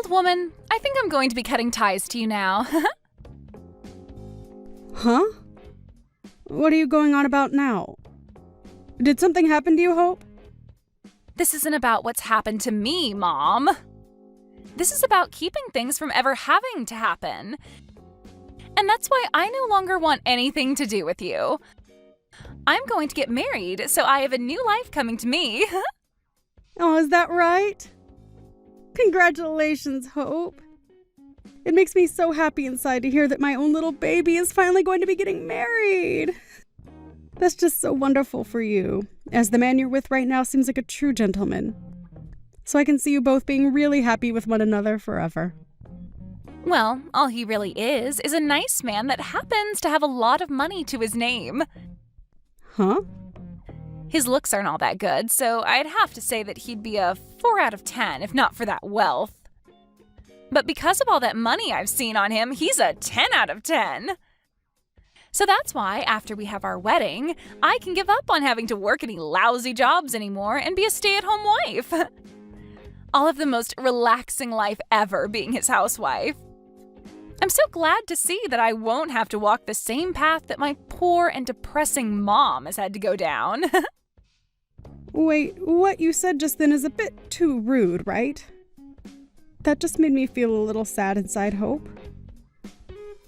Old woman, I think I'm going to be cutting ties to you now. Huh? What are you going on about now? Did something happen to you, Hope? This isn't about what's happened to me, Mom. This is about keeping things from ever having to happen. And that's why I no longer want anything to do with you. I'm going to get married, so I have a new life coming to me. Oh, is that right? Congratulations, Hope. It makes me so happy inside to hear that my own little baby is finally going to be getting married. That's just so wonderful for you, as the man you're with right now seems like a true gentleman. So I can see you both being really happy with one another forever. Well, all he really is a nice man that happens to have a lot of money to his name. Huh? His looks aren't all that good, so I'd have to say that he'd be a 4 out of 10 if not for that wealth. But because of all that money I've seen on him, he's a 10 out of 10. So that's why, after we have our wedding, I can give up on having to work any lousy jobs anymore and be a stay-at-home wife. I'll have the most relaxing life ever being his housewife. I'm so glad to see that I won't have to walk the same path that my poor and depressing mom has had to go down. Wait, what you said just then is a bit too rude, right? That just made me feel a little sad inside, Hope.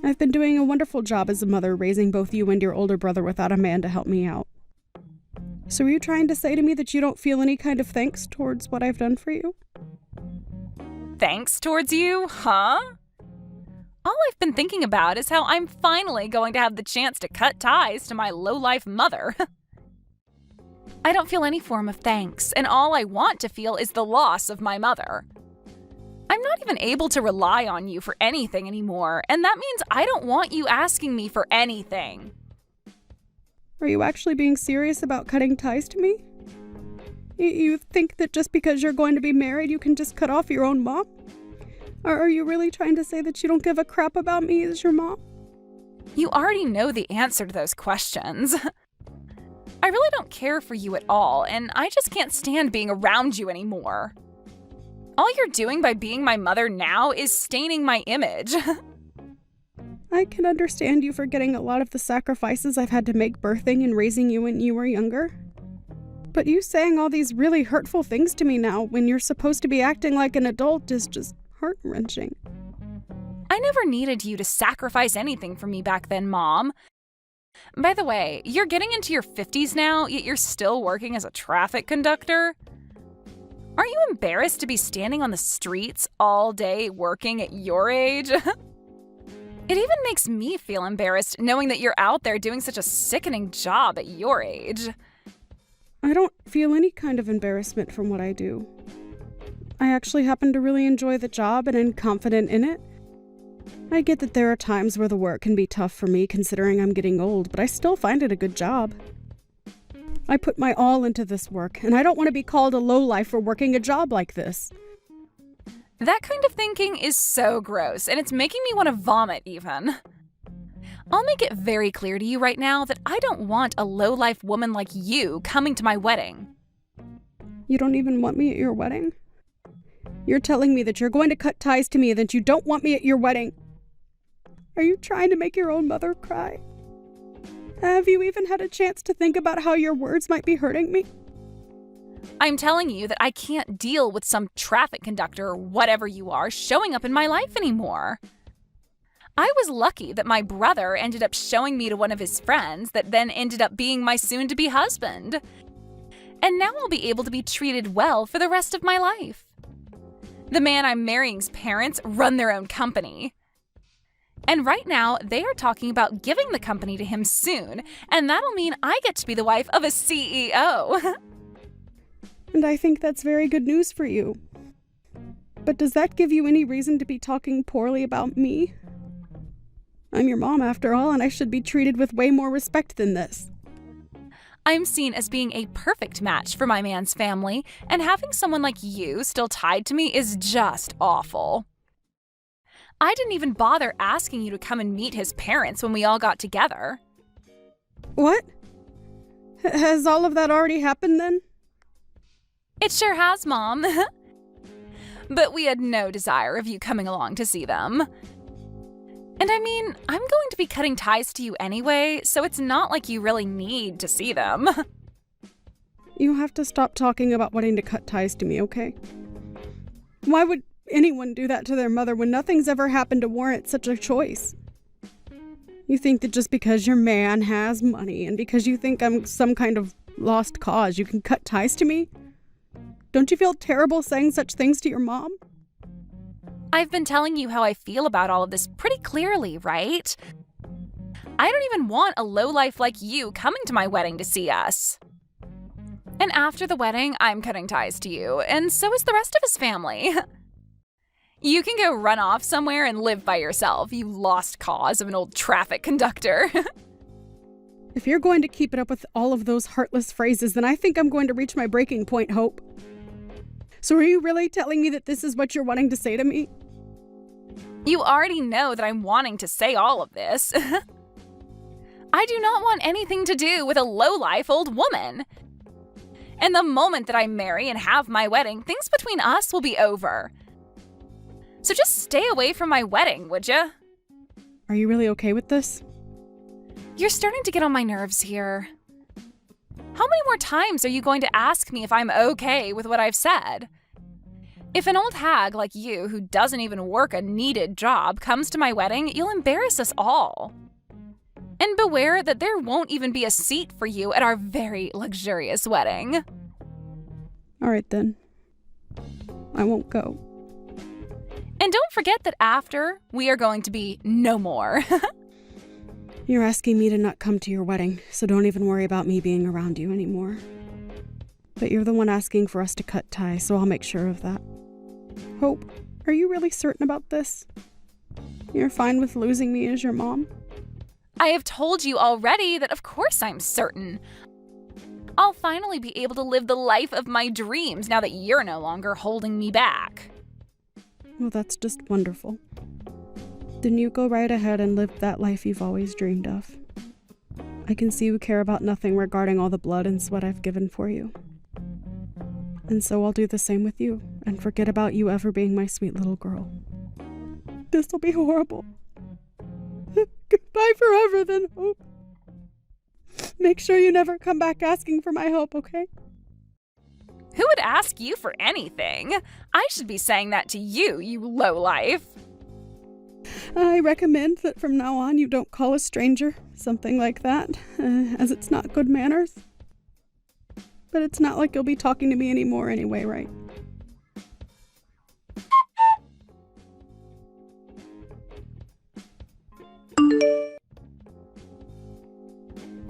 I've been doing a wonderful job as a mother raising both you and your older brother without a man to help me out. So are you trying to say to me that you don't feel any kind of thanks towards what I've done for you? Thanks towards you, huh? All I've been thinking about is how I'm finally going to have the chance to cut ties to my low-life mother. I don't feel any form of thanks, and all I want to feel is the loss of my mother. I'm not even able to rely on you for anything anymore, and that means I don't want you asking me for anything. Are you actually being serious about cutting ties to me? You think that just because you're going to be married, you can just cut off your own mom? Or are you really trying to say that you don't give a crap about me as your mom? You already know the answer to those questions. I really don't care for you at all, and I just can't stand being around you anymore. All you're doing by being my mother now is staining my image. I can understand you forgetting a lot of the sacrifices I've had to make birthing and raising you when you were younger. But you saying all these really hurtful things to me now when you're supposed to be acting like an adult is just heart-wrenching. I never needed you to sacrifice anything for me back then, Mom. By the way, you're getting into your 50s now, yet you're still working as a traffic conductor? Aren't you embarrassed to be standing on the streets all day working at your age? It even makes me feel embarrassed knowing that you're out there doing such a sickening job at your age. I don't feel any kind of embarrassment from what I do. I actually happen to really enjoy the job and am confident in it. I get that there are times where the work can be tough for me considering I'm getting old, but I still find it a good job. I put my all into this work, and I don't want to be called a lowlife for working a job like this. That kind of thinking is so gross, and it's making me want to vomit even. I'll make it very clear to you right now that I don't want a lowlife woman like you coming to my wedding. You don't even want me at your wedding? You're telling me that you're going to cut ties to me and that you don't want me at your wedding. Are you trying to make your own mother cry? Have you even had a chance to think about how your words might be hurting me? I'm telling you that I can't deal with some traffic conductor or whatever you are showing up in my life anymore. I was lucky that my brother ended up showing me to one of his friends that then ended up being my soon-to-be husband. And now I'll be able to be treated well for the rest of my life. The man I'm marrying's parents run their own company. And right now, they are talking about giving the company to him soon, and that'll mean I get to be the wife of a CEO. And I think that's very good news for you. But does that give you any reason to be talking poorly about me? I'm your mom after all, and I should be treated with way more respect than this. I'm seen as being a perfect match for my man's family, and having someone like you still tied to me is just awful. I didn't even bother asking you to come and meet his parents when we all got together. What? Has all of that already happened then? It sure has, Mom. but we had no desire of you coming along to see them. And I mean, I'm going to be cutting ties to you anyway, so it's not like you really need to see them. You have to stop talking about wanting to cut ties to me, okay? Why would anyone do that to their mother when nothing's ever happened to warrant such a choice? You think that just because your man has money and because you think I'm some kind of lost cause, you can cut ties to me? Don't you feel terrible saying such things to your mom? I've been telling you how I feel about all of this pretty clearly, right? I don't even want a lowlife like you coming to my wedding to see us. And after the wedding, I'm cutting ties to you, and so is the rest of his family. You can go run off somewhere and live by yourself, you lost cause of an old traffic conductor. If you're going to keep it up with all of those heartless phrases, then I think I'm going to reach my breaking point, Hope. So are you really telling me that this is what you're wanting to say to me? You already know that I'm wanting to say all of this. I do not want anything to do with a lowlife old woman. And the moment that I marry and have my wedding, things between us will be over. So just stay away from my wedding, would ya? Are you really okay with this? You're starting to get on my nerves here. How many more times are you going to ask me if I'm okay with what I've said? If an old hag like you, who doesn't even work a needed job, comes to my wedding, you'll embarrass us all. And beware that there won't even be a seat for you at our very luxurious wedding. All right, then. I won't go. And don't forget that after, we are going to be no more. You're asking me to not come to your wedding, so don't even worry about me being around you anymore. But you're the one asking for us to cut ties, so I'll make sure of that. Hope, are you really certain about this? You're fine with losing me as your mom? I have told you already that of course I'm certain. I'll finally be able to live the life of my dreams now that you're no longer holding me back. Well, that's just wonderful. Then you go right ahead and live that life you've always dreamed of. I can see you care about nothing regarding all the blood and sweat I've given for you. And so I'll do the same with you, and forget about you ever being my sweet little girl. This'll be horrible. Goodbye forever then, Hope. Make sure you never come back asking for my help, okay? Who would ask you for anything? I should be saying that to you, you lowlife. I recommend that from now on you don't call a stranger something like that, as it's not good manners. But it's not like you'll be talking to me anymore anyway, right?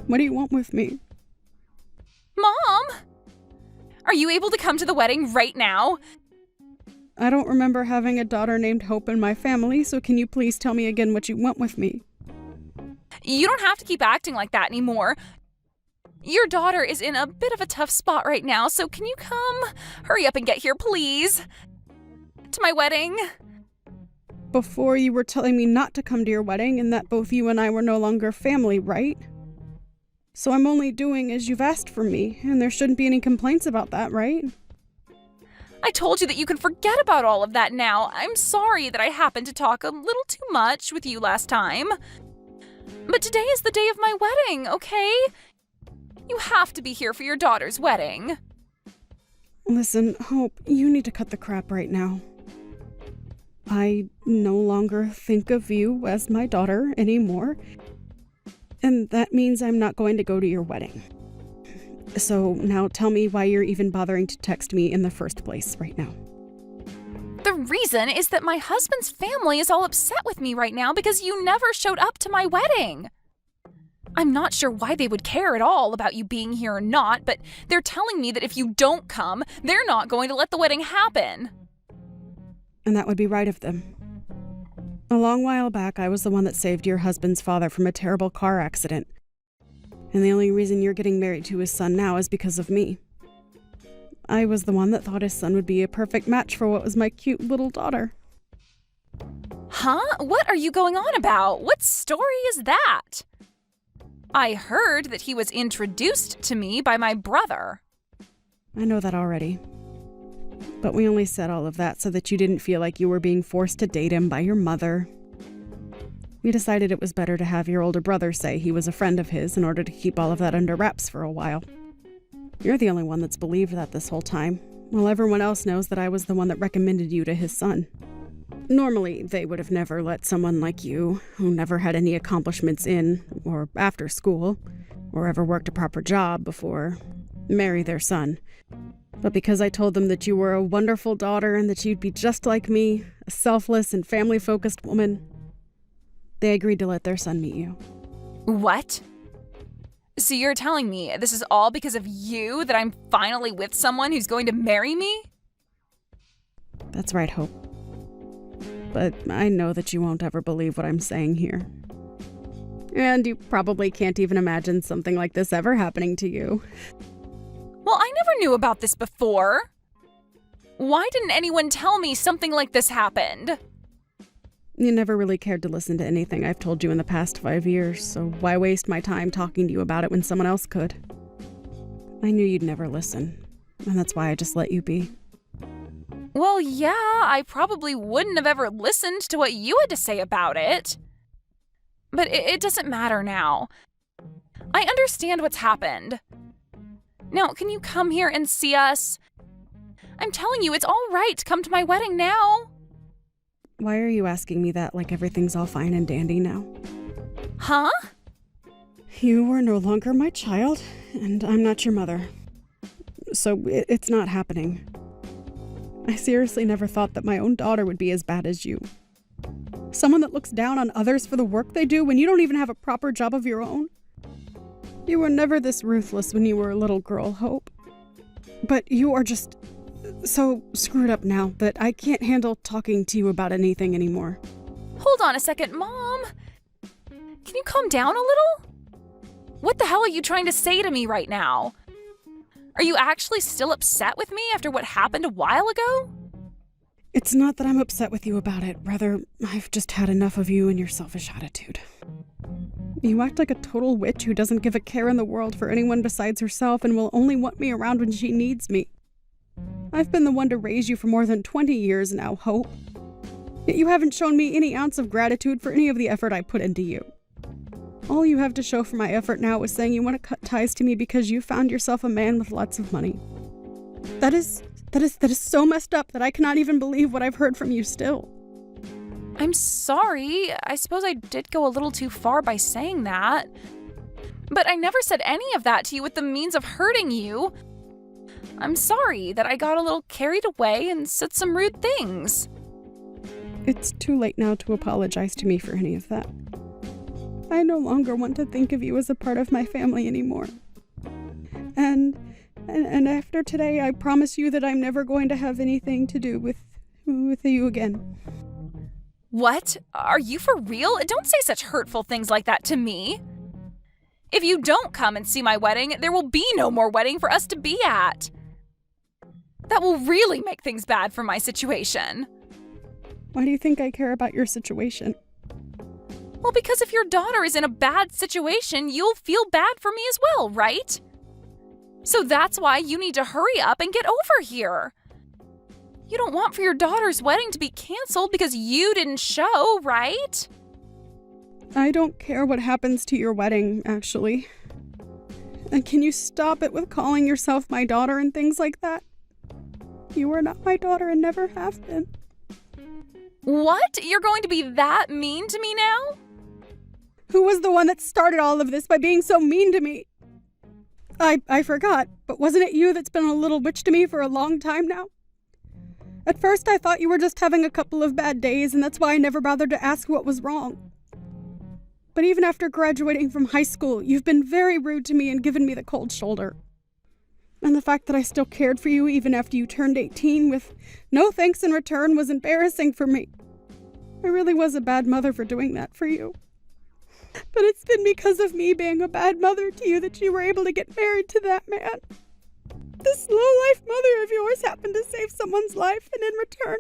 What do you want with me? Mom! Are you able to come to the wedding right now? I don't remember having a daughter named Hope in my family, so can you please tell me again what you want with me? You don't have to keep acting like that anymore. Your daughter is in a bit of a tough spot right now, so can you come? Hurry up and get here, please. To my wedding. Before you were telling me not to come to your wedding and that both you and I were no longer family, right? So I'm only doing as you've asked for me, and there shouldn't be any complaints about that, right? I told you that you can forget about all of that now. I'm sorry that I happened to talk a little too much with you last time. But today is the day of my wedding, okay? You have to be here for your daughter's wedding. Listen, Hope, you need to cut the crap right now. I no longer think of you as my daughter anymore, and that means I'm not going to go to your wedding. So now tell me why you're even bothering to text me in the first place right now. The reason is that my husband's family is all upset with me right now because you never showed up to my wedding. I'm not sure why they would care at all about you being here or not, but they're telling me that if you don't come, they're not going to let the wedding happen. And that would be right of them. A long while back, I was the one that saved your husband's father from a terrible car accident. And the only reason you're getting married to his son now is because of me. I was the one that thought his son would be a perfect match for what was my cute little daughter. Huh? What are you going on about? What story is that? I heard that he was introduced to me by my brother. I know that already. But we only said all of that so that you didn't feel like you were being forced to date him by your mother. We decided it was better to have your older brother say he was a friend of his in order to keep all of that under wraps for a while. You're the only one that's believed that this whole time, while everyone else knows that I was the one that recommended you to his son. Normally, they would have never let someone like you, who never had any accomplishments in or after school, or ever worked a proper job before, marry their son. But because I told them that you were a wonderful daughter and that you'd be just like me, a selfless and family-focused woman, they agreed to let their son meet you. What? So you're telling me this is all because of you that I'm finally with someone who's going to marry me? That's right, Hope. But I know that you won't ever believe what I'm saying here. And you probably can't even imagine something like this ever happening to you. Well, I never knew about this before. Why didn't anyone tell me something like this happened? You never really cared to listen to anything I've told you in the past 5 years, so why waste my time talking to you about it when someone else could? I knew you'd never listen, and that's why I just let you be. Well, yeah, I probably wouldn't have ever listened to what you had to say about it. But it doesn't matter now. I understand what's happened. Now, can you come here and see us? I'm telling you, it's all right to come to my wedding now. Why are you asking me that like everything's all fine and dandy now? Huh? You are no longer my child, and I'm not your mother. So it's not happening. I seriously never thought that my own daughter would be as bad as you. Someone that looks down on others for the work they do when you don't even have a proper job of your own. You were never this ruthless when you were a little girl, Hope. But you are just so screwed up now that I can't handle talking to you about anything anymore. Hold on a second, Mom. Can you calm down a little? What the hell are you trying to say to me right now? Are you actually still upset with me after what happened a while ago? It's not that I'm upset with you about it. Rather, I've just had enough of you and your selfish attitude. You act like a total witch who doesn't give a care in the world for anyone besides herself and will only want me around when she needs me. I've been the one to raise you for more than 20 years now, Hope. Yet you haven't shown me any ounce of gratitude for any of the effort I put into you. All you have to show for my effort now is saying you want to cut ties to me because you found yourself a man with lots of money. That is so messed up that I cannot even believe what I've heard from you still. I'm sorry. I suppose I did go a little too far by saying that. But I never said any of that to you with the means of hurting you. I'm sorry that I got a little carried away and said some rude things. It's too late now to apologize to me for any of that. I no longer want to think of you as a part of my family anymore. And after today, I promise you that I'm never going to have anything to do with you again. What? Are you for real? Don't say such hurtful things like that to me. If you don't come and see my wedding, there will be no more wedding for us to be at. That will really make things bad for my situation. Why do you think I care about your situation? Well, because if your daughter is in a bad situation, you'll feel bad for me as well, right? So that's why you need to hurry up and get over here. You don't want for your daughter's wedding to be canceled because you didn't show, right? I don't care what happens to your wedding, actually. And can you stop it with calling yourself my daughter and things like that? You are not my daughter and never have been. What? You're going to be that mean to me now? Who was the one that started all of this by being so mean to me? I forgot, but wasn't it you that's been a little witch to me for a long time now? At first I thought you were just having a couple of bad days, and that's why I never bothered to ask what was wrong. But even after graduating from high school, you've been very rude to me and given me the cold shoulder. And the fact that I still cared for you even after you turned 18 with no thanks in return was embarrassing for me. I really was a bad mother for doing that for you. But it's been because of me being a bad mother to you that you were able to get married to that man. This low-life mother of yours happened to save someone's life and in return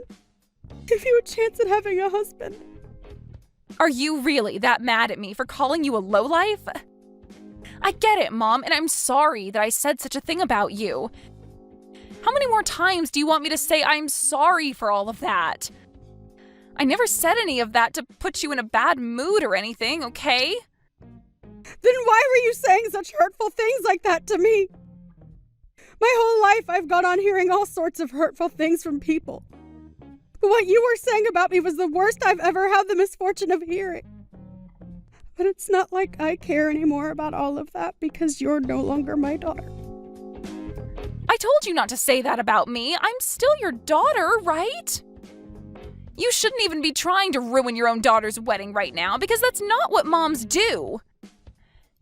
give you a chance at having a husband. Are you really that mad at me for calling you a lowlife? I get it, Mom, and I'm sorry that I said such a thing about you. How many more times do you want me to say I'm sorry for all of that? I never said any of that to put you in a bad mood or anything, okay? Then why were you saying such hurtful things like that to me? My whole life I've gone on hearing all sorts of hurtful things from people. But what you were saying about me was the worst I've ever had the misfortune of hearing. But it's not like I care anymore about all of that because you're no longer my daughter. I told you not to say that about me. I'm still your daughter, right? You shouldn't even be trying to ruin your own daughter's wedding right now because that's not what moms do.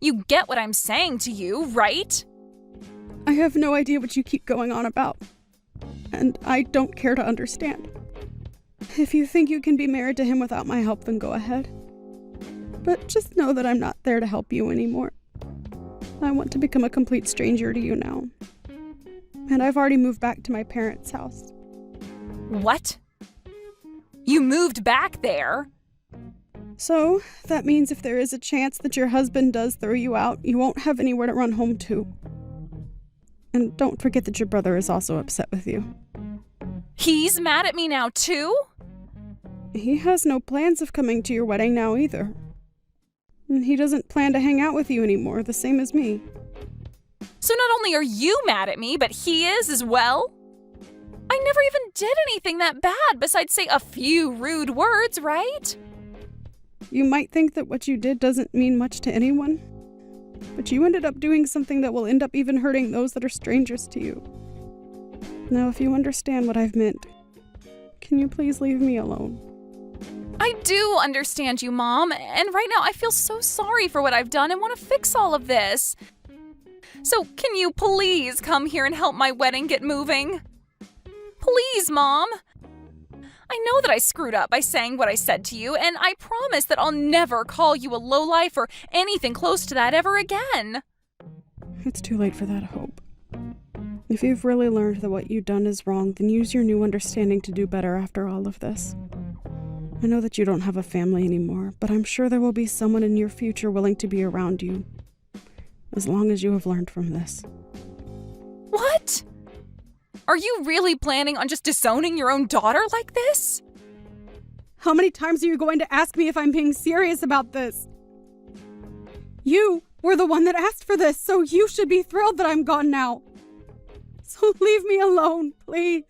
You get what I'm saying to you, right? I have no idea what you keep going on about. And I don't care to understand. If you think you can be married to him without my help, then go ahead. But just know that I'm not there to help you anymore. I want to become a complete stranger to you now. And I've already moved back to my parents' house. What? You moved back there? So, that means if there is a chance that your husband does throw you out, you won't have anywhere to run home to. And don't forget that your brother is also upset with you. He's mad at me now too? He has no plans of coming to your wedding now either. And he doesn't plan to hang out with you anymore, the same as me. So not only are you mad at me, but he is as well? I never even did anything that bad besides say a few rude words, right? You might think that what you did doesn't mean much to anyone, but you ended up doing something that will end up even hurting those that are strangers to you. Now, if you understand what I've meant, can you please leave me alone? I do understand you, Mom, and right now I feel so sorry for what I've done and want to fix all of this. So can you please come here and help my wedding get moving? Please, Mom. I know that I screwed up by saying what I said to you, and I promise that I'll never call you a lowlife or anything close to that ever again. It's too late for that, Hope. If you've really learned that what you've done is wrong, then use your new understanding to do better after all of this. I know that you don't have a family anymore, but I'm sure there will be someone in your future willing to be around you, as long as you have learned from this. What? Are you really planning on just disowning your own daughter like this? How many times are you going to ask me if I'm being serious about this? You were the one that asked for this, so you should be thrilled that I'm gone now. So leave me alone, please.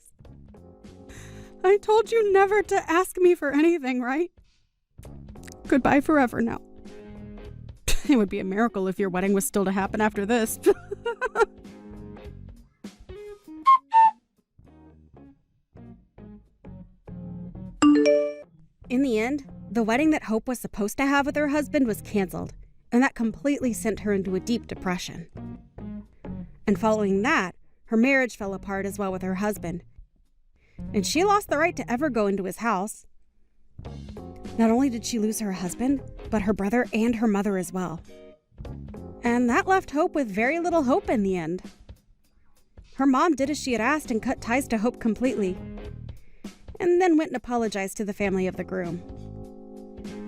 I told you never to ask me for anything, right? Goodbye forever now. It would be a miracle if your wedding was still to happen after this. In the end, the wedding that Hope was supposed to have with her husband was canceled, and that completely sent her into a deep depression. And following that, her marriage fell apart as well with her husband, and she lost the right to ever go into his house. Not only did she lose her husband, but her brother and her mother as well. And that left Hope with very little hope in the end. Her mom did as she had asked and cut ties to Hope completely, and then went and apologized to the family of the groom.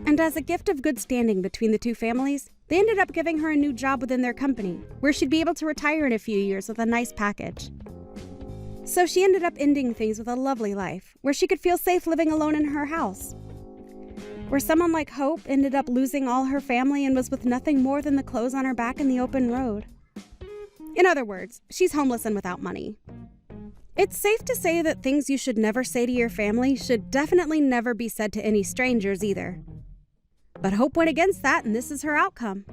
And as a gift of good standing between the two families, they ended up giving her a new job within their company, where she'd be able to retire in a few years with a nice package. So she ended up ending things with a lovely life, where she could feel safe living alone in her house. Where someone like Hope ended up losing all her family and was with nothing more than the clothes on her back in the open road. In other words, she's homeless and without money. It's safe to say that things you should never say to your family should definitely never be said to any strangers either. But Hope went against that, and this is her outcome.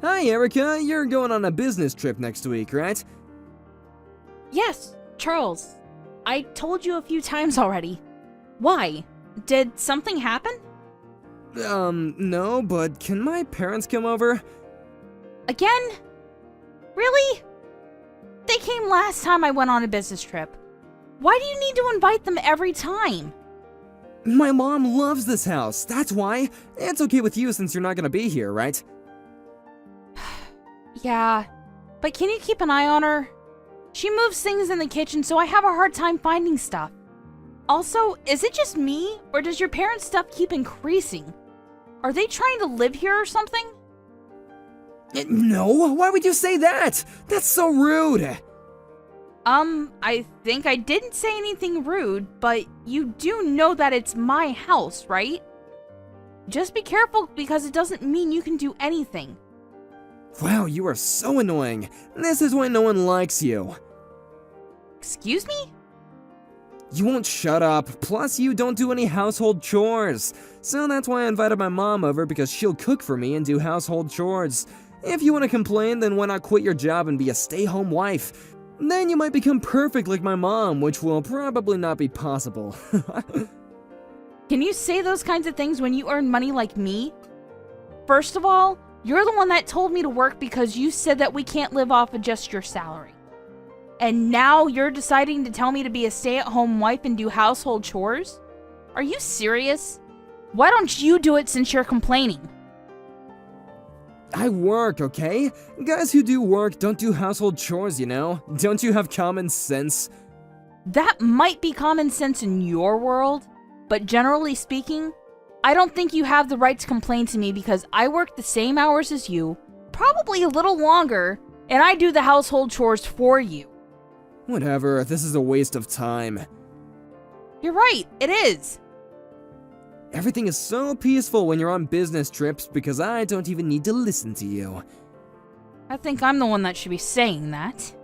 Hi, Erica. You're going on a business trip next week, right? Yes, Charles. I told you a few times already. Why? Did something happen? No, but can my parents come over? Again? Really? They came last time I went on a business trip. Why do you need to invite them every time? My mom loves this house, that's why. It's okay with you since you're not gonna be here, right? Yeah, but can you keep an eye on her? She moves things in the kitchen, so I have a hard time finding stuff. Also, is it just me, or does your parents' stuff keep increasing? Are they trying to live here or something? No, why would you say that? That's so rude. I think I didn't say anything rude, but you do know that it's my house, right? Just be careful because it doesn't mean you can do anything. Wow, you are so annoying. This is why no one likes you. Excuse me? You won't shut up, plus you don't do any household chores. So that's why I invited my mom over because she'll cook for me and do household chores. If you want to complain, then why not quit your job and be a stay-home wife? Then you might become perfect like my mom, which will probably not be possible. Can you say those kinds of things when you earn money like me? First of all, you're the one that told me to work because you said that we can't live off of just your salary. And now you're deciding to tell me to be a stay-at-home wife and do household chores? Are you serious? Why don't you do it since you're complaining? I work, okay? Guys who do work don't do household chores, you know? Don't you have common sense? That might be common sense in your world, but generally speaking, I don't think you have the right to complain to me because I work the same hours as you, probably a little longer, and I do the household chores for you. Whatever, this is a waste of time. You're right, it is. Everything is so peaceful when you're on business trips because I don't even need to listen to you. I think I'm the one that should be saying that.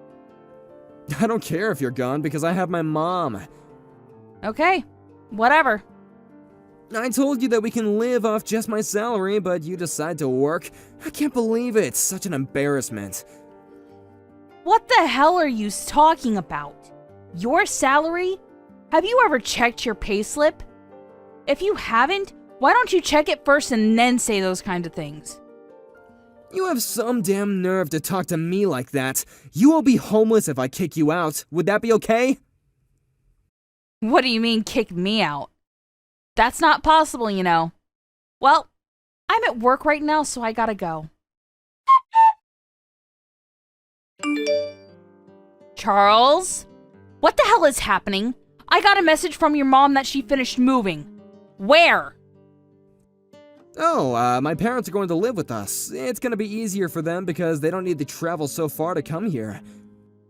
I don't care if you're gone because I have my mom. Okay, whatever. I told you that we can live off just my salary, but you decide to work. I can't believe it. Such an embarrassment. What the hell are you talking about? Your salary? Have you ever checked your payslip? If you haven't, why don't you check it first and then say those kind of things? You have some damn nerve to talk to me like that. You will be homeless if I kick you out. Would that be okay? What do you mean kick me out? That's not possible, you know. Well, I'm at work right now, so I gotta go. Charles? What the hell is happening? I got a message from your mom that she finished moving. Where? Oh, my parents are going to live with us. It's gonna be easier for them because they don't need to travel so far to come here.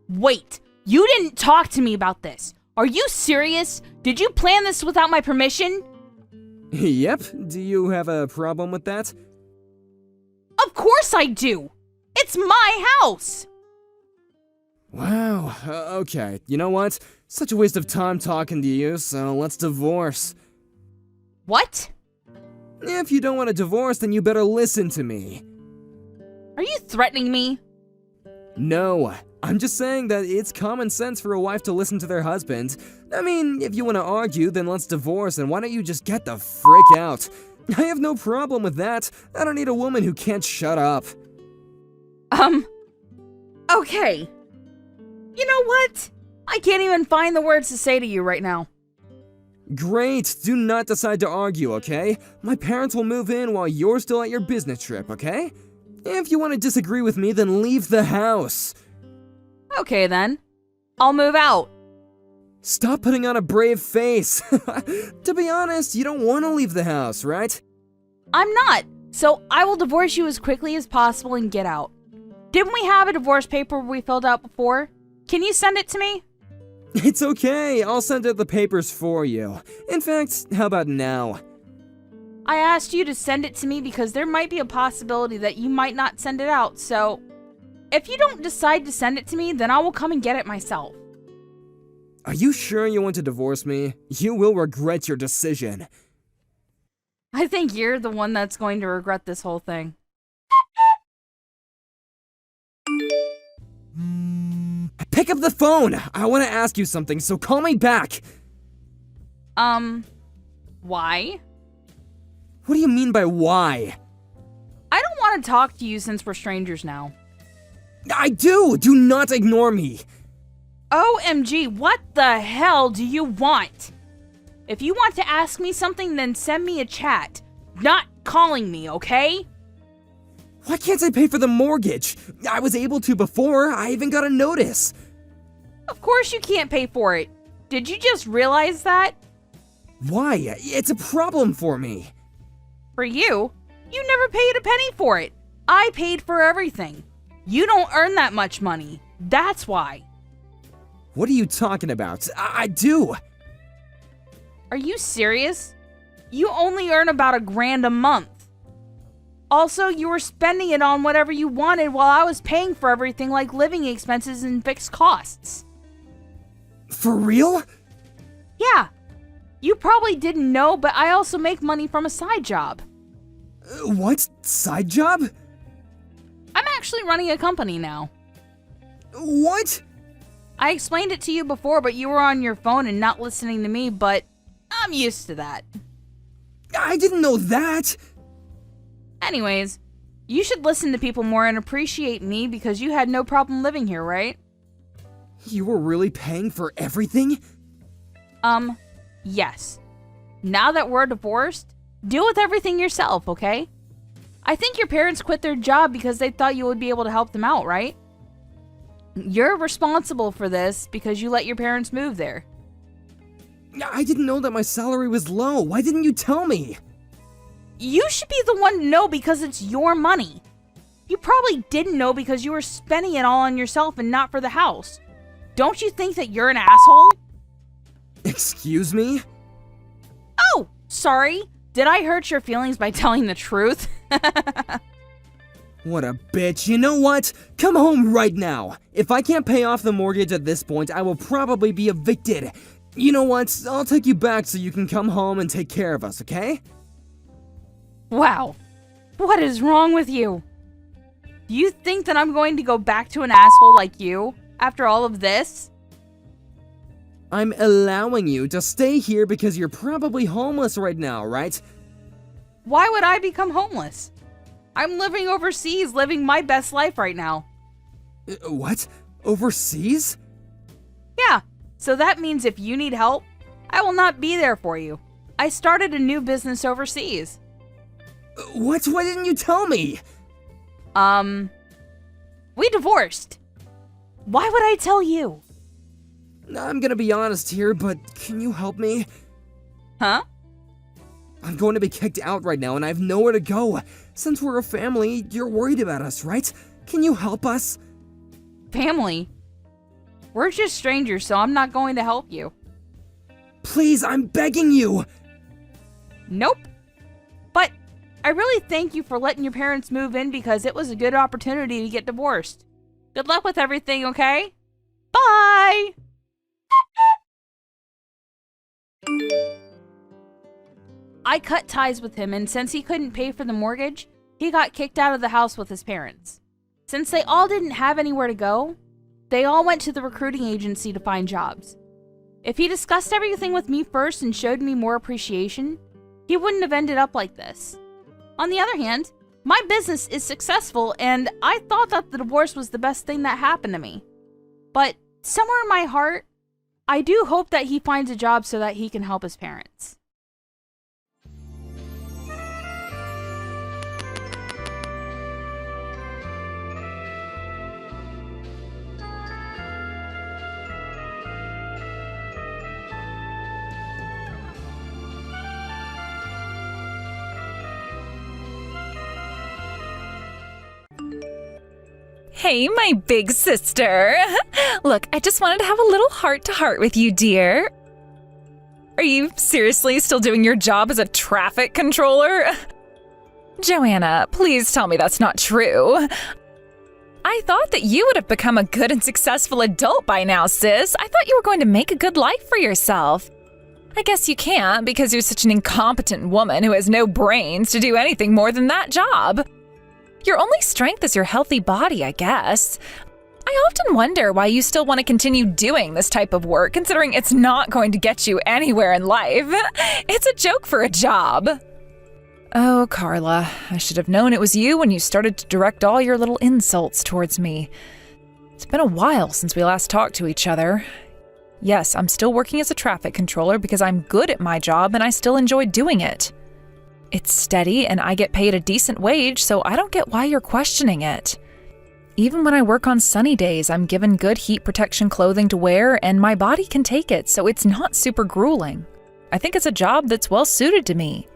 Wait, you didn't talk to me about this. Are you serious? Did you plan this without my permission? Yep, do you have a problem with that? Of course I do! It's my house! Wow, okay, you know what? Such a waste of time talking to you, so let's divorce. What? If you don't want a divorce, then you better listen to me. Are you threatening me? No, I'm just saying that it's common sense for a wife to listen to their husband. I mean, if you want to argue, then let's divorce, and why don't you just get the frick out? I have no problem with that. I don't need a woman who can't shut up. Okay. You know what? I can't even find the words to say to you right now. Great, do not decide to argue, okay? My parents will move in while you're still at your business trip, okay? If you want to disagree with me, then leave the house. Okay then. I'll move out. Stop putting on a brave face. To be honest, you don't want to leave the house, right? I'm not, so I will divorce you as quickly as possible and get out. Didn't we have a divorce paper we filled out before? Can you send it to me? It's okay, I'll send out the papers for you. In fact, how about now? I asked you to send it to me because there might be a possibility that you might not send it out, so if you don't decide to send it to me, then I will come and get it myself. Are you sure you want to divorce me? You will regret your decision. I think you're the one that's going to regret this whole thing. Pick up the phone! I want to ask you something, so call me back! Why? What do you mean by why? I don't want to talk to you since we're strangers now. I do! Do not ignore me! OMG, what the hell do you want? If you want to ask me something, then send me a chat. Not calling me, okay? Why can't I pay for the mortgage? I was able to before. I even got a notice. Of course you can't pay for it. Did you just realize that? Why? It's a problem for me. For you, you never paid a penny for it. I paid for everything. You don't earn that much money. That's why. What are you talking about? I do. Are you serious? You only earn about $1,000 a month. Also, you were spending it on whatever you wanted while I was paying for everything like living expenses and fixed costs. For real? Yeah. You probably didn't know, but I also make money from a side job. What? Side job? I'm actually running a company now. What? I explained it to you before, but you were on your phone and not listening to me, but I'm used to that. I didn't know that. Anyways, you should listen to people more and appreciate me because you had no problem living here, right? You were really paying for everything? Yes. Now that we're divorced, deal with everything yourself, okay? I think your parents quit their job because they thought you would be able to help them out, right? You're responsible for this because you let your parents move there. I didn't know that my salary was low. Why didn't you tell me? You should be the one to know because it's your money. You probably didn't know because you were spending it all on yourself and not for the house. Don't you think that you're an asshole? Excuse me? Oh, sorry. Did I hurt your feelings by telling the truth? What a bitch. You know what? Come home right now. If I can't pay off the mortgage at this point, I will probably be evicted. You know what? I'll take you back so you can come home and take care of us, okay? Wow. What is wrong with you? Do you think that I'm going to go back to an asshole like you after all of this? I'm allowing you to stay here because you're probably homeless right now, right? Why would I become homeless? I'm living overseas, living my best life right now. What? Overseas? Yeah, so that means if you need help, I will not be there for you. I started a new business overseas. What? Why didn't you tell me? We divorced. Why would I tell you? I'm gonna be honest here, but can you help me? Huh? I'm going to be kicked out right now and I have nowhere to go. Since we're a family, you're worried about us, right? Can you help us? Family? We're just strangers, so I'm not going to help you. Please, I'm begging you! Nope. But I really thank you for letting your parents move in because it was a good opportunity to get divorced. Good luck with everything, okay? Bye! I cut ties with him, and since he couldn't pay for the mortgage, he got kicked out of the house with his parents. Since they all didn't have anywhere to go, they all went to the recruiting agency to find jobs. If he discussed everything with me first and showed me more appreciation, he wouldn't have ended up like this. On the other hand, my business is successful, and I thought that the divorce was the best thing that happened to me. But somewhere in my heart, I do hope that he finds a job so that he can help his parents. Hey, my big sister. Look, I just wanted to have a little heart-to-heart with you, dear. Are you seriously still doing your job as a traffic controller? Joanna, please tell me that's not true. I thought that you would have become a good and successful adult by now, sis. I thought you were going to make a good life for yourself. I guess you can't because you're such an incompetent woman who has no brains to do anything more than that job. Your only strength is your healthy body, I guess. I often wonder why you still want to continue doing this type of work, considering it's not going to get you anywhere in life. It's a joke for a job. Oh, Carla, I should have known it was you when you started to direct all your little insults towards me. It's been a while since we last talked to each other. Yes, I'm still working as a traffic controller because I'm good at my job and I still enjoy doing it. It's steady and I get paid a decent wage, so I don't get why you're questioning it. Even when I work on sunny days, I'm given good heat protection clothing to wear and my body can take it, so it's not super grueling. I think it's a job that's well suited to me.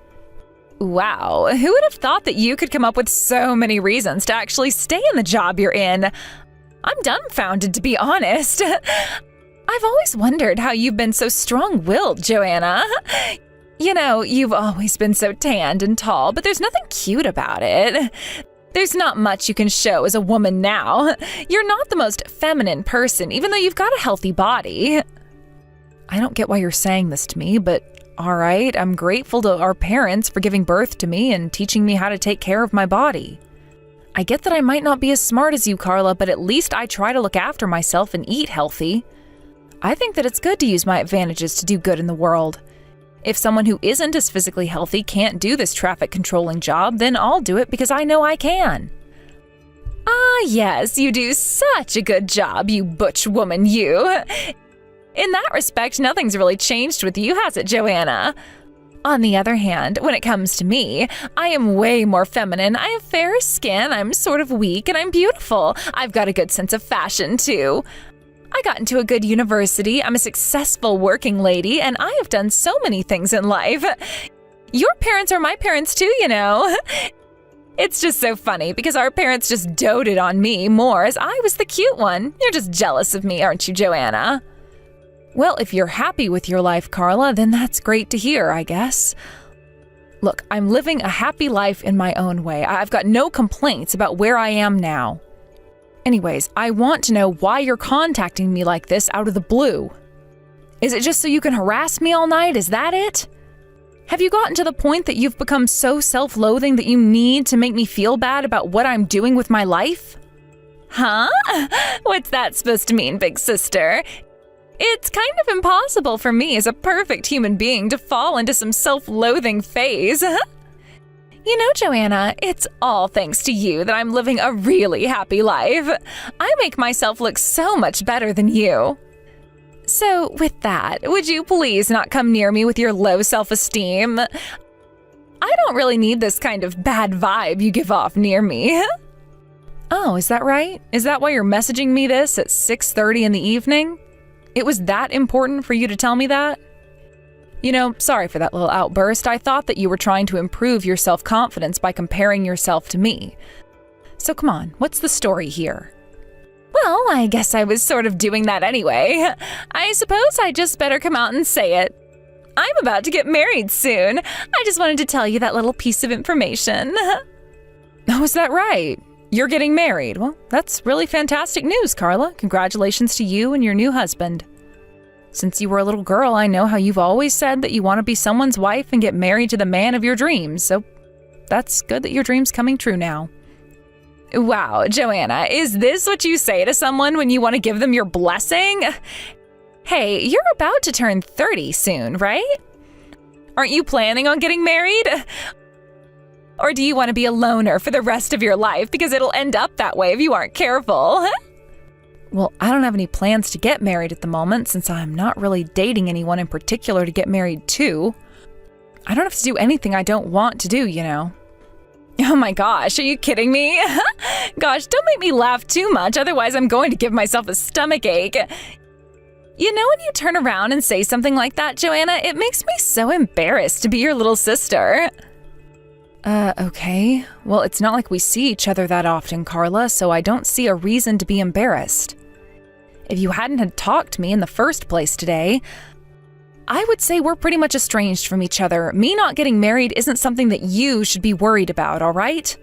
Wow, who would have thought that you could come up with so many reasons to actually stay in the job you're in? I'm dumbfounded, to be honest. I've always wondered how you've been so strong-willed, Joanna. You know, you've always been so tanned and tall, but there's nothing cute about it. There's not much you can show as a woman now. You're not the most feminine person, even though you've got a healthy body. I don't get why you're saying this to me, but all right, I'm grateful to our parents for giving birth to me and teaching me how to take care of my body. I get that I might not be as smart as you, Carla, but at least I try to look after myself and eat healthy. I think that it's good to use my advantages to do good in the world. If someone who isn't as physically healthy can't do this traffic controlling job, then I'll do it because I know I can. Ah, yes, you do such a good job, you butch woman, you. In that respect, nothing's really changed with you, has it, Joanna? On the other hand, when it comes to me, I am way more feminine. I have fair skin, I'm sort of weak, and I'm beautiful. I've got a good sense of fashion, too. I got into a good university, I'm a successful working lady, and I have done so many things in life. Your parents are my parents, too, you know. It's just so funny because our parents just doted on me more as I was the cute one. You're just jealous of me, aren't you, Joanna? Well, if you're happy with your life, Carla, then that's great to hear, I guess. Look, I'm living a happy life in my own way. I've got no complaints about where I am now. Anyways, I want to know why you're contacting me like this out of the blue. Is it just so you can harass me all night? Is that it? Have you gotten to the point that you've become so self-loathing that you need to make me feel bad about what I'm doing with my life? Huh? What's that supposed to mean, big sister? It's kind of impossible for me as a perfect human being to fall into some self-loathing phase. You know, Joanna, it's all thanks to you that I'm living a really happy life. I make myself look so much better than you. So, with that, would you please not come near me with your low self-esteem? I don't really need this kind of bad vibe you give off near me. Oh, is that right? Is that why you're messaging me this at 6:30 in the evening? It was that important for you to tell me that? You know, sorry for that little outburst. I thought that you were trying to improve your self-confidence by comparing yourself to me. So come on, what's the story here? Well, I guess I was sort of doing that anyway. I suppose I just better come out and say it. I'm about to get married soon. I just wanted to tell you that little piece of information. Oh, is that right? You're getting married. Well, that's really fantastic news, Carla. Congratulations to you and your new husband. Since you were a little girl, I know how you've always said that you want to be someone's wife and get married to the man of your dreams, so that's good that your dream's coming true now. Wow, Joanna, is this what you say to someone when you want to give them your blessing? Hey, you're about to turn 30 soon, right? Aren't you planning on getting married? Or do you want to be a loner for the rest of your life because it'll end up that way if you aren't careful? Well, I don't have any plans to get married at the moment since I'm not really dating anyone in particular to get married to. I don't have to do anything I don't want to do, you know. Oh my gosh, are you kidding me? Gosh, don't make me laugh too much, otherwise I'm going to give myself a stomachache. You know when you turn around and say something like that, Joanna, it makes me so embarrassed to be your little sister. Okay. Well, it's not like we see each other that often, Carla, so I don't see a reason to be embarrassed. If you hadn't had talked to me in the first place today, I would say we're pretty much estranged from each other. Me not getting married isn't something that you should be worried about, all right?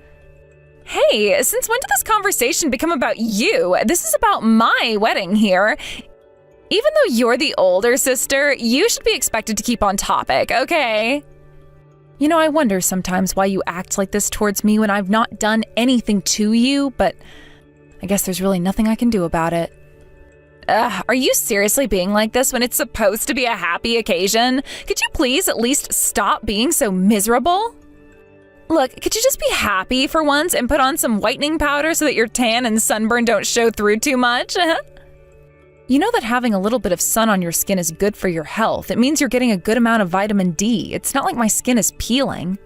Hey, since when did this conversation become about you? This is about my wedding here. Even though you're the older sister, you should be expected to keep on topic, okay? You know, I wonder sometimes why you act like this towards me when I've not done anything to you, but I guess there's really nothing I can do about it. Are you seriously being like this when it's supposed to be a happy occasion? Could you please at least stop being so miserable? Look, could you just be happy for once and put on some whitening powder so that your tan and sunburn don't show through too much? You know that having a little bit of sun on your skin is good for your health. It means you're getting a good amount of vitamin D. It's not like my skin is peeling.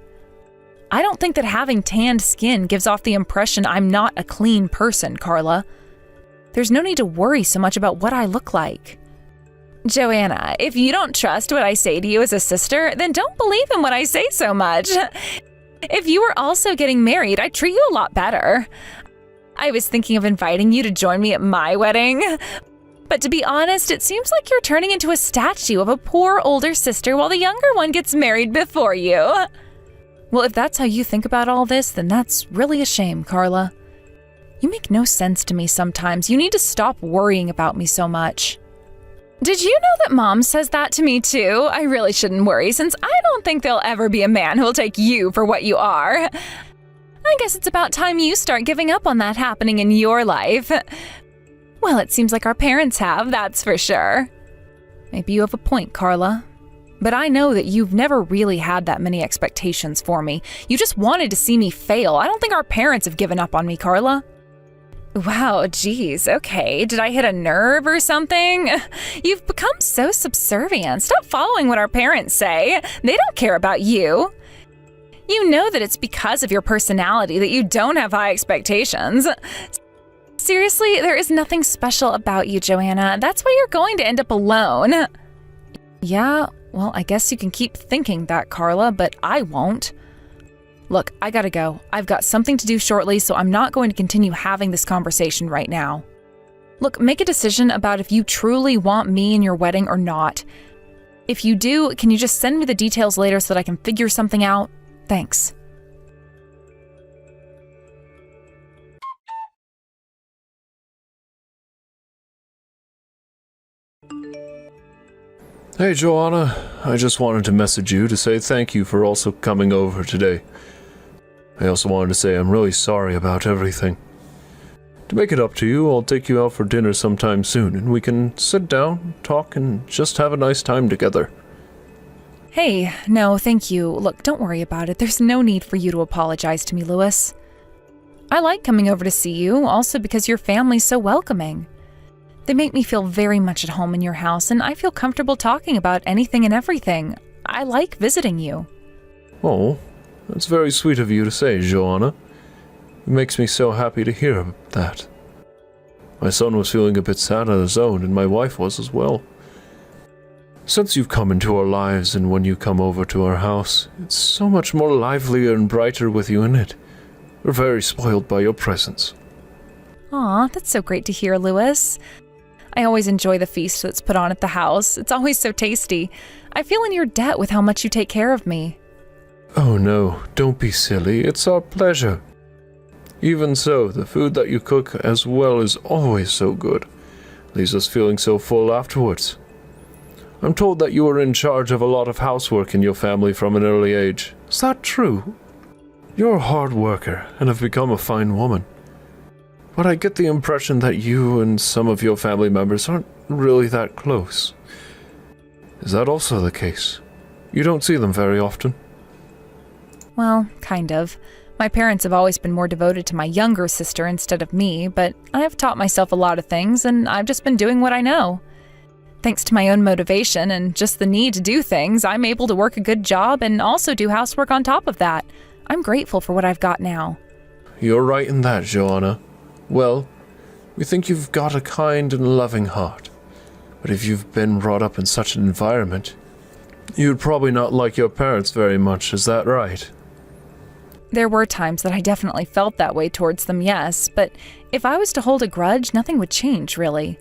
I don't think that having tanned skin gives off the impression I'm not a clean person, Carla. There's no need to worry so much about what I look like. Joanna, if you don't trust what I say to you as a sister, then don't believe in what I say so much. If you were also getting married, I'd treat you a lot better. I was thinking of inviting you to join me at my wedding. But to be honest, it seems like you're turning into a statue of a poor older sister while the younger one gets married before you. Well, if that's how you think about all this, then that's really a shame, Carla. You make no sense to me sometimes. You need to stop worrying about me so much. Did you know that Mom says that to me too? I really shouldn't worry, since I don't think there'll ever be a man who'll take you for what you are. I guess it's about time you start giving up on that happening in your life. Well, it seems like our parents have, that's for sure. Maybe you have a point, Carla. But I know that you've never really had that many expectations for me. You just wanted to see me fail. I don't think our parents have given up on me, Carla. Wow, geez, okay. Did I hit a nerve or something? You've become so subservient. Stop following what our parents say. They don't care about you. You know that it's because of your personality that you don't have high expectations. Seriously, there is nothing special about you, Joanna. That's why you're going to end up alone. Yeah, well, I guess you can keep thinking that, Carla, but I won't. Look, I gotta go. I've got something to do shortly, so I'm not going to continue having this conversation right now. Look, make a decision about if you truly want me in your wedding or not. If you do, can you just send me the details later so that I can figure something out? Thanks. Hey Joanna, I just wanted to message you to say thank you for also coming over today. I also wanted to say I'm really sorry about everything. To make it up to you, I'll take you out for dinner sometime soon, and we can sit down, talk, and just have a nice time together. Hey, no, thank you. Look, don't worry about it. There's no need for you to apologize to me, Louis. I like coming over to see you, also because your family's so welcoming. They make me feel very much at home in your house, and I feel comfortable talking about anything and everything. I like visiting you. Oh, that's very sweet of you to say, Joanna. It makes me so happy to hear that. My son was feeling a bit sad on his own, and my wife was as well. Since you've come into our lives, and when you come over to our house, it's so much more livelier and brighter with you in it. We're very spoiled by your presence. Aw, that's so great to hear, Louis. I always enjoy the feast that's put on at the house. It's always so tasty. I feel in your debt with how much you take care of me. Oh no, don't be silly. It's our pleasure. Even so, the food that you cook as well is always so good. Leaves us feeling so full afterwards. I'm told that you were in charge of a lot of housework in your family from an early age. Is that true? You're a hard worker and have become a fine woman. But I get the impression that you and some of your family members aren't really that close. Is that also the case? You don't see them very often? Well, kind of. My parents have always been more devoted to my younger sister instead of me, but I've taught myself a lot of things, and I've just been doing what I know. Thanks to my own motivation and just the need to do things, I'm able to work a good job and also do housework on top of that. I'm grateful for what I've got now. You're right in that, Joanna. Well, we think you've got a kind and loving heart. But if you've been brought up in such an environment, you'd probably not like your parents very much, is that right? There were times that I definitely felt that way towards them, yes, but if I was to hold a grudge, nothing would change, really.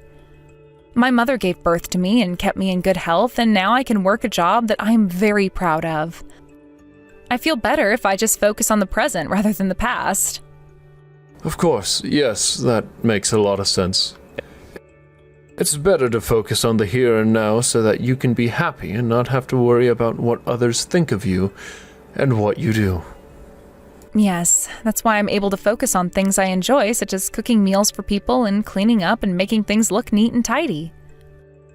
My mother gave birth to me and kept me in good health, and now I can work a job that I am very proud of. I feel better if I just focus on the present rather than the past. Of course, yes, that makes a lot of sense. It's better to focus on the here and now so that you can be happy and not have to worry about what others think of you and what you do. Yes, that's why I'm able to focus on things I enjoy, such as cooking meals for people and cleaning up and making things look neat and tidy.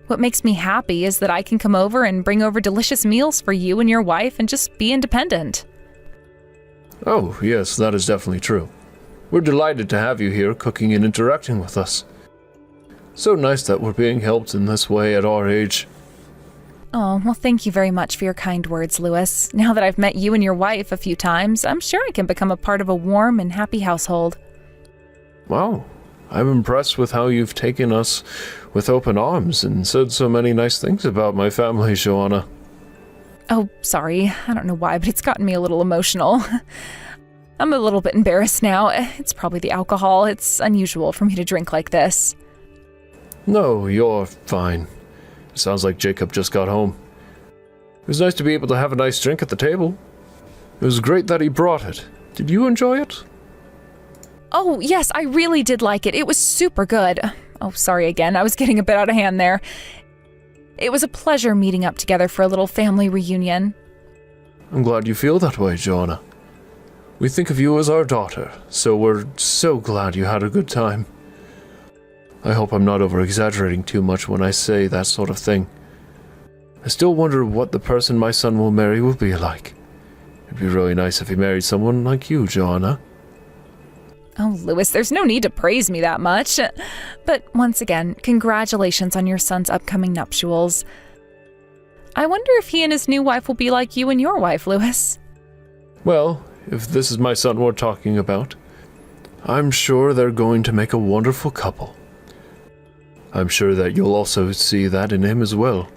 What makes me happy is that I can come over and bring over delicious meals for you and your wife and just be independent. Oh, yes, that is definitely true. We're delighted to have you here cooking and interacting with us. So nice that we're being helped in this way at our age. Oh, well, thank you very much for your kind words, Lewis. Now that I've met you and your wife a few times, I'm sure I can become a part of a warm and happy household. Wow, I'm impressed with how you've taken us with open arms and said so many nice things about my family, Joanna. Oh, sorry. I don't know why, but it's gotten me a little emotional. I'm a little bit embarrassed now. It's probably the alcohol. It's unusual for me to drink like this. No, you're fine. It sounds like Jacob just got home. It was nice to be able to have a nice drink at the table. It was great that he brought it. Did you enjoy it? Oh, yes, I really did like it. It was super good. Oh, sorry again. I was getting a bit out of hand there. It was a pleasure meeting up together for a little family reunion. I'm glad you feel that way, Joanna. We think of you as our daughter, so we're so glad you had a good time. I hope I'm not over-exaggerating too much when I say that sort of thing. I still wonder what the person my son will marry will be like. It'd be really nice if he married someone like you, Joanna. Oh, Lewis, there's no need to praise me that much. But once again, congratulations on your son's upcoming nuptials. I wonder if he and his new wife will be like you and your wife, Lewis. Well, if this is my son we're talking about, I'm sure they're going to make a wonderful couple. I'm sure that you'll also see that in him as well.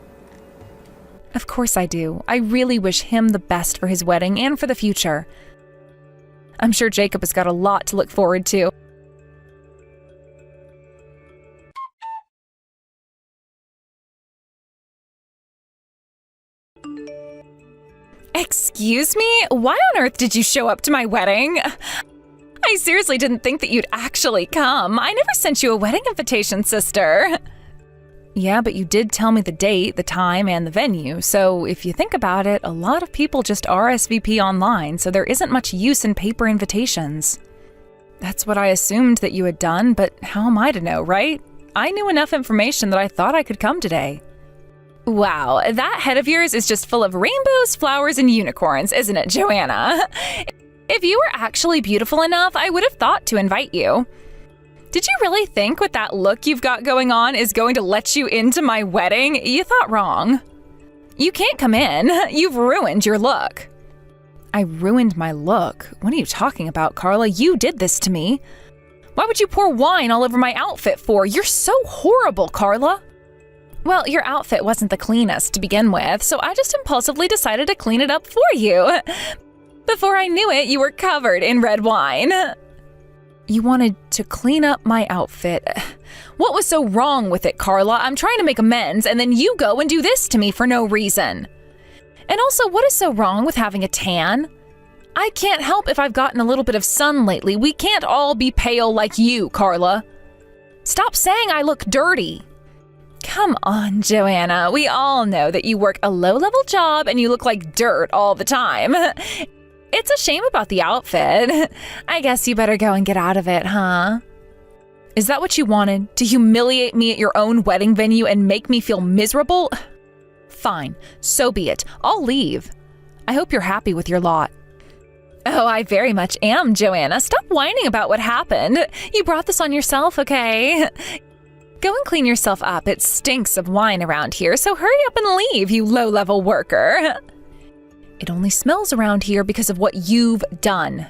Of course I do. I really wish him the best for his wedding and for the future. I'm sure Jacob has got a lot to look forward to. Excuse me? Why on earth did you show up to my wedding? I seriously didn't think that you'd actually come. I never sent you a wedding invitation, sister. Yeah, but you did tell me the date, the time, and the venue, so if you think about it, a lot of people just RSVP online, so there isn't much use in paper invitations. That's what I assumed that you had done, but how am I to know, right? I knew enough information that I thought I could come today. Wow, that head of yours is just full of rainbows, flowers, and unicorns, isn't it, Joanna? If you were actually beautiful enough, I would have thought to invite you. Did you really think with that look you've got going on is going to let you into my wedding? You thought wrong. You can't come in. You've ruined your look. I ruined my look? What are you talking about, Carla? You did this to me. Why would you pour wine all over my outfit for? You're so horrible, Carla. Well, your outfit wasn't the cleanest to begin with, so I just impulsively decided to clean it up for you. Before I knew it, you were covered in red wine. You wanted to clean up my outfit. What was so wrong with it, Carla? I'm trying to make amends, and then you go and do this to me for no reason. And also, what is so wrong with having a tan? I can't help if I've gotten a little bit of sun lately. We can't all be pale like you, Carla. Stop saying I look dirty. Come on, Joanna. We all know that you work a low-level job and you look like dirt all the time. It's a shame about the outfit. I guess you better go and get out of it, huh? Is that what you wanted? To humiliate me at your own wedding venue and make me feel miserable? Fine, so be it. I'll leave. I hope you're happy with your lot. Oh, I very much am, Joanna. Stop whining about what happened. You brought this on yourself, okay? Go and clean yourself up. It stinks of wine around here, so hurry up and leave, you low-level worker. It only smells around here because of what you've done.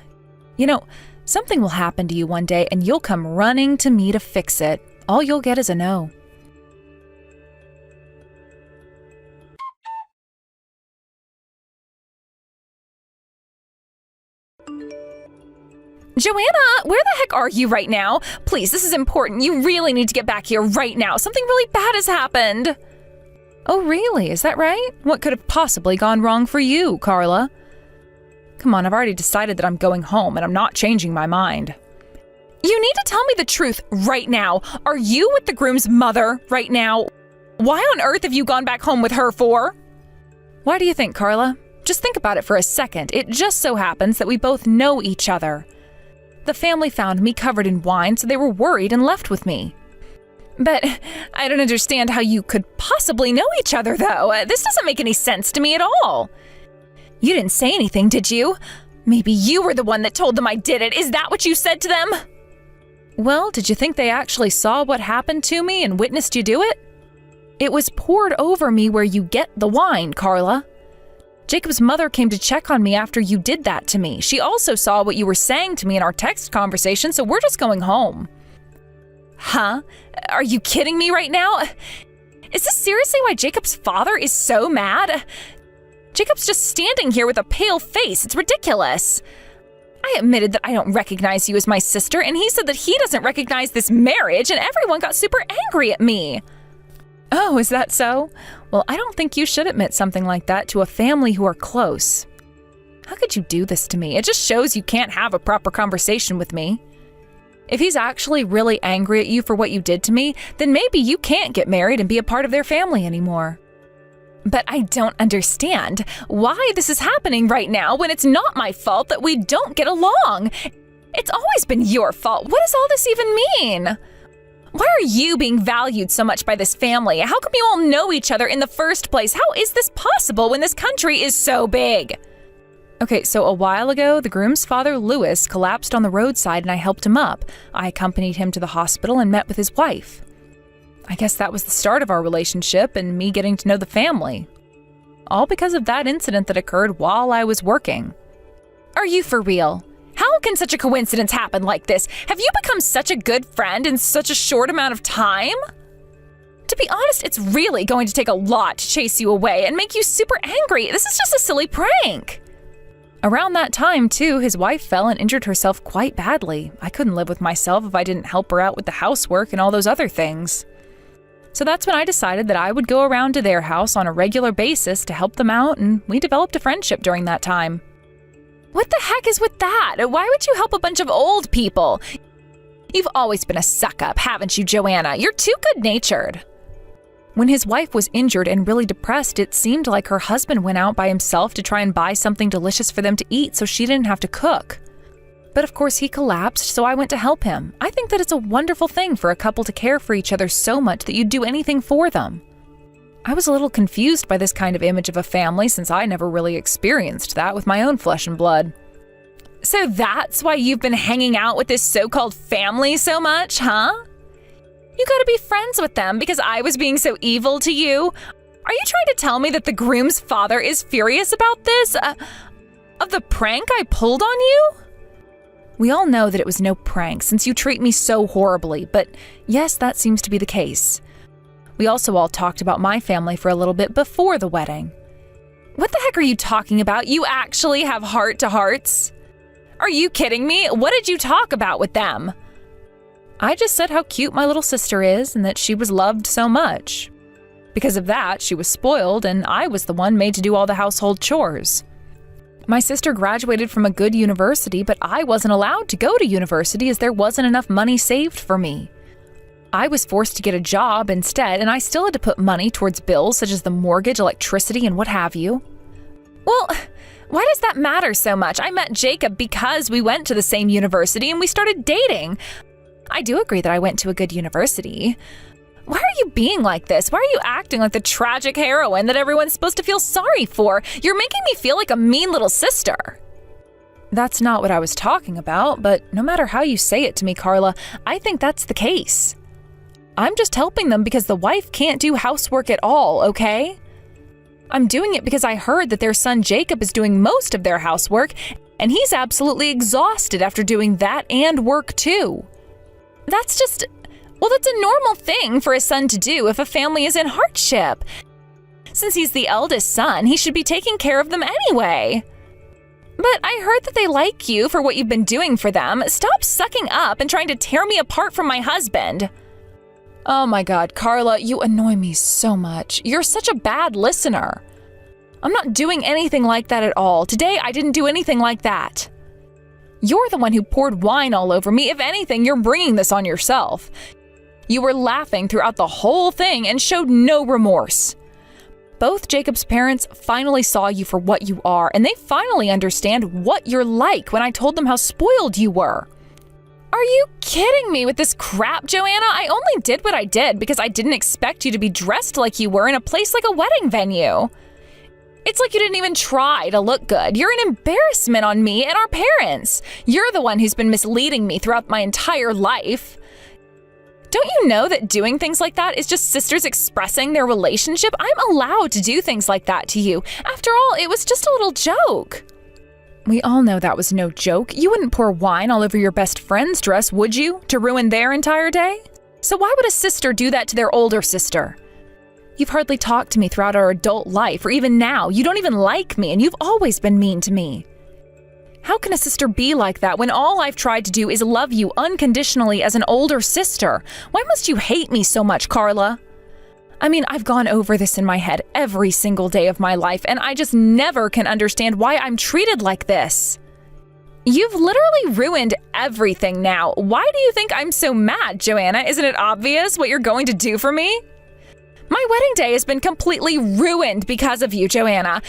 You know, something will happen to you one day and you'll come running to me to fix it. All you'll get is a no. Joanna, where the heck are you right now? Please, this is important. You really need to get back here right now. Something really bad has happened. Oh, really? Is that right? What could have possibly gone wrong for you, Carla? Come on, I've already decided that I'm going home and I'm not changing my mind. You need to tell me the truth right now. Are you with the groom's mother right now? Why on earth have you gone back home with her for? Why do you think, Carla? Just think about it for a second. It just so happens that we both know each other. The family found me covered in wine, so they were worried and left with me. But I don't understand how you could possibly know each other, though. This doesn't make any sense to me at all. You didn't say anything, did you? Maybe you were the one that told them I did it. Is that what you said to them? Well, did you think they actually saw what happened to me and witnessed you do it? It was poured over me where you get the wine, Carla. Jacob's mother came to check on me after you did that to me. She also saw what you were saying to me in our text conversation, so we're just going home. Huh? Are you kidding me right now? Is this seriously why Jacob's father is so mad? Jacob's just standing here with a pale face. It's ridiculous. I admitted that I don't recognize you as my sister, and he said that he doesn't recognize this marriage, and everyone got super angry at me. Oh, is that so? Well, I don't think you should admit something like that to a family who are close. How could you do this to me? It just shows you can't have a proper conversation with me. If he's actually really angry at you for what you did to me, then maybe you can't get married and be a part of their family anymore. But I don't understand why this is happening right now when it's not my fault that we don't get along. It's always been your fault. What does all this even mean? Why are you being valued so much by this family? How come you all know each other in the first place? How is this possible when this country is so big? Okay, so a while ago, the groom's father, Lewis, collapsed on the roadside and I helped him up. I accompanied him to the hospital and met with his wife. I guess that was the start of our relationship and me getting to know the family. All because of that incident that occurred while I was working. Are you for real? How can such a coincidence happen like this? Have you become such a good friend in such a short amount of time? To be honest, it's really going to take a lot to chase you away and make you super angry. This is just a silly prank. Around that time, too, his wife fell and injured herself quite badly. I couldn't live with myself if I didn't help her out with the housework and all those other things. So that's when I decided that I would go around to their house on a regular basis to help them out, and we developed a friendship during that time. What the heck is with that? Why would you help a bunch of old people? You've always been a suck-up, haven't you, Joanna? You're too good-natured. When his wife was injured and really depressed, it seemed like her husband went out by himself to try and buy something delicious for them to eat so she didn't have to cook. But of course he collapsed, so I went to help him. I think that it's a wonderful thing for a couple to care for each other so much that you'd do anything for them. I was a little confused by this kind of image of a family since I never really experienced that with my own flesh and blood. So that's why you've been hanging out with this so-called family so much, huh? You gotta be friends with them because I was being so evil to you? Are you trying to tell me that the groom's father is furious about this? Of the prank I pulled on you? We all know that it was no prank since you treat me so horribly, but yes, that seems to be the case. We also all talked about my family for a little bit before the wedding. What the heck are you talking about? You actually have heart-to-hearts? Are you kidding me? What did you talk about with them? I just said how cute my little sister is and that she was loved so much. Because of that, she was spoiled and I was the one made to do all the household chores. My sister graduated from a good university, but I wasn't allowed to go to university as there wasn't enough money saved for me. I was forced to get a job instead, and I still had to put money towards bills such as the mortgage, electricity, and what have you. Well, why does that matter so much? I met Jacob because we went to the same university and we started dating. I do agree that I went to a good university. Why are you being like this? Why are you acting like the tragic heroine that everyone's supposed to feel sorry for? You're making me feel like a mean little sister. That's not what I was talking about, but no matter how you say it to me, Carla, I think that's the case. I'm just helping them because the wife can't do housework at all, okay? I'm doing it because I heard that their son Jacob is doing most of their housework, and he's absolutely exhausted after doing that and work too. That's a normal thing for a son to do if a family is in hardship. Since he's the eldest son, he should be taking care of them anyway. But I heard that they like you for what you've been doing for them. Stop sucking up and trying to tear me apart from my husband. Oh my God, Carla, you annoy me so much. You're such a bad listener. I'm not doing anything like that at all. Today, I didn't do anything like that. You're the one who poured wine all over me. If anything, you're bringing this on yourself. You were laughing throughout the whole thing and showed no remorse. Both Jacob's parents finally saw you for what you are, and they finally understand what you're like when I told them how spoiled you were. Are you kidding me with this crap, Joanna? I only did what I did because I didn't expect you to be dressed like you were in a place like a wedding venue. It's like you didn't even try to look good. You're an embarrassment on me and our parents. You're the one who's been misleading me throughout my entire life. Don't you know that doing things like that is just sisters expressing their relationship? I'm allowed to do things like that to you. After all, it was just a little joke. We all know that was no joke. You wouldn't pour wine all over your best friend's dress, would you? To ruin their entire day? So why would a sister do that to their older sister? You've hardly talked to me throughout our adult life, or even now. You don't even like me, and you've always been mean to me. How can a sister be like that when all I've tried to do is love you unconditionally as an older sister? Why must you hate me so much, Carla? I mean, I've gone over this in my head every single day of my life, and I just never can understand why I'm treated like this. You've literally ruined everything now. Why do you think I'm so mad, Joanna? Isn't it obvious what you're going to do for me? My wedding day has been completely ruined because of you, Joanna.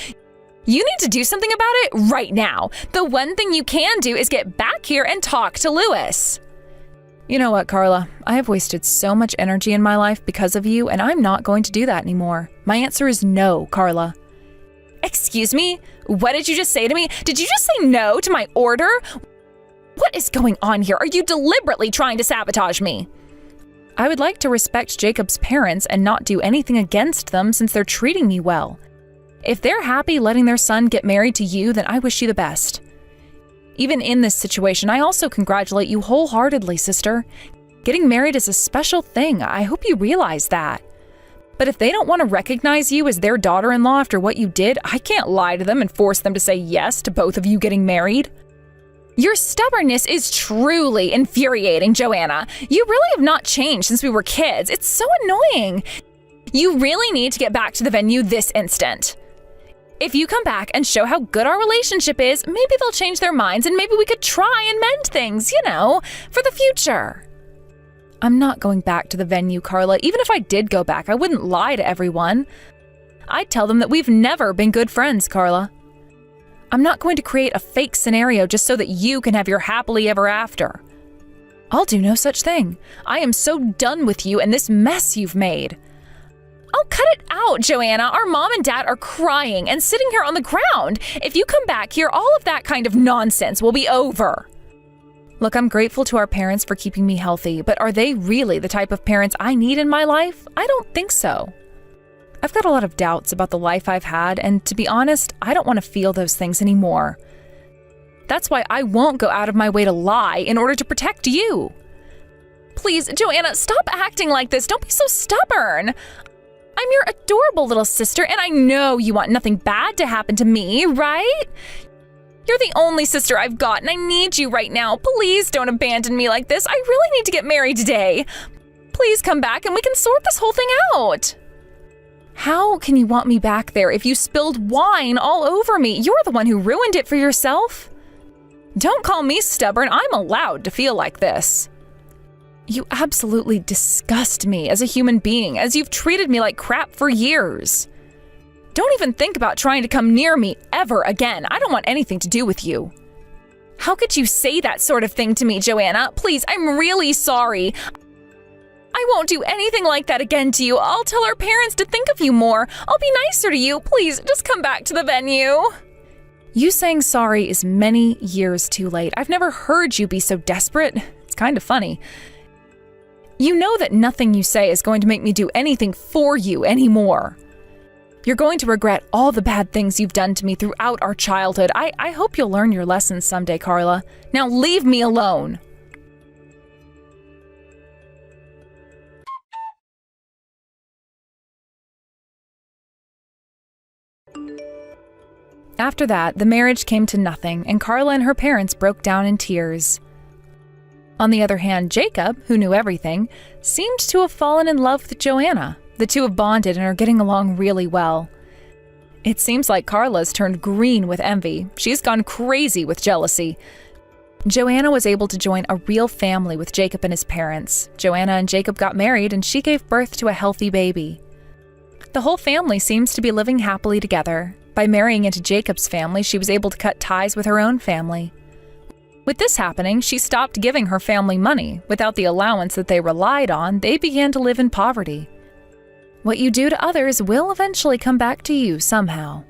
You need to do something about it right now. The one thing you can do is get back here and talk to Lewis. You know what, Carla? I have wasted so much energy in my life because of you, and I'm not going to do that anymore. My answer is no, Carla. Excuse me? What did you just say to me? Did you just say no to my order? What is going on here? Are you deliberately trying to sabotage me? I would like to respect Jacob's parents and not do anything against them since they're treating me well. If they're happy letting their son get married to you, then I wish you the best. Even in this situation, I also congratulate you wholeheartedly, sister. Getting married is a special thing. I hope you realize that. But if they don't want to recognize you as their daughter-in-law after what you did, I can't lie to them and force them to say yes to both of you getting married. Your stubbornness is truly infuriating, Joanna. You really have not changed since we were kids. It's so annoying. You really need to get back to the venue this instant. If you come back and show how good our relationship is, maybe they'll change their minds and maybe we could try and mend things, for the future. I'm not going back to the venue, Carla. Even if I did go back, I wouldn't lie to everyone. I'd tell them that we've never been good friends, Carla. I'm not going to create a fake scenario just so that you can have your happily ever after. I'll do no such thing. I am so done with you and this mess you've made. Oh, cut it out, Joanna. Our mom and dad are crying and sitting here on the ground. If you come back here, all of that kind of nonsense will be over. Look, I'm grateful to our parents for keeping me healthy, but are they really the type of parents I need in my life? I don't think so. I've got a lot of doubts about the life I've had, and to be honest, I don't want to feel those things anymore. That's why I won't go out of my way to lie in order to protect you. Please, Joanna, stop acting like this. Don't be so stubborn. I'm your adorable little sister, and I know you want nothing bad to happen to me, right? You're the only sister I've got, and I need you right now. Please don't abandon me like this. I really need to get married today. Please come back and we can sort this whole thing out. How can you want me back there if you spilled wine all over me? You're the one who ruined it for yourself. Don't call me stubborn. I'm allowed to feel like this. You absolutely disgust me as a human being, as you've treated me like crap for years. Don't even think about trying to come near me ever again. I don't want anything to do with you. How could you say that sort of thing to me, Joanna? Please, I'm really sorry. I won't do anything like that again to you. I'll tell our parents to think of you more. I'll be nicer to you. Please, just come back to the venue. You saying sorry is many years too late. I've never heard you be so desperate. It's kind of funny. You know that nothing you say is going to make me do anything for you anymore. You're going to regret all the bad things you've done to me throughout our childhood. I hope you'll learn your lessons someday, Carla. Now leave me alone. After that, the marriage came to nothing, and Carla and her parents broke down in tears. On the other hand, Jacob, who knew everything, seemed to have fallen in love with Joanna. The two have bonded and are getting along really well. It seems like Carla's turned green with envy. She's gone crazy with jealousy. Joanna was able to join a real family with Jacob and his parents. Joanna and Jacob got married, and she gave birth to a healthy baby. The whole family seems to be living happily together. By marrying into Jacob's family, she was able to cut ties with her own family. With this happening, she stopped giving her family money. Without the allowance that they relied on, they began to live in poverty. What you do to others will eventually come back to you somehow.